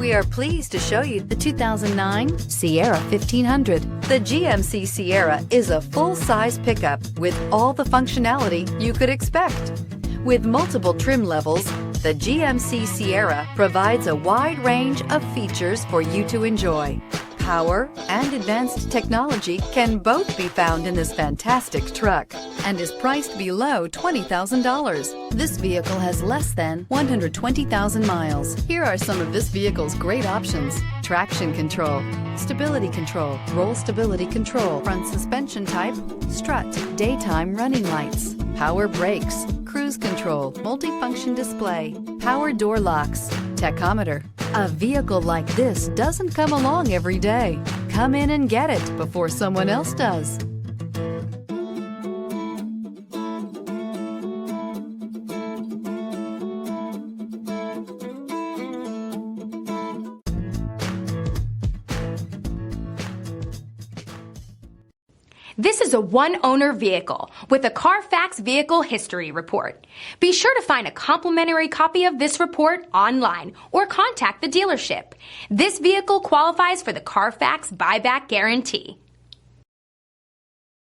We are pleased to show you the 2009 Sierra 1500. The GMC Sierra is a full-size pickup with all the functionality you could expect. With multiple trim levels, the GMC Sierra provides a wide range of features for you to enjoy. Power and advanced technology can both be found in this fantastic truck and is priced below $20,000. This vehicle has less than 120,000 miles. Here are some of this vehicle's great options: traction control, stability control, roll stability control, front suspension type, strut, daytime running lights, power brakes, cruise control, multifunction display, power door locks, tachometer. A vehicle like this doesn't come along every day. Come in and get it before someone else does. This is a one-owner vehicle with a Carfax Vehicle History Report. Be sure to find a complimentary copy of this report online or contact the dealership. This vehicle qualifies for the Carfax Buyback Guarantee.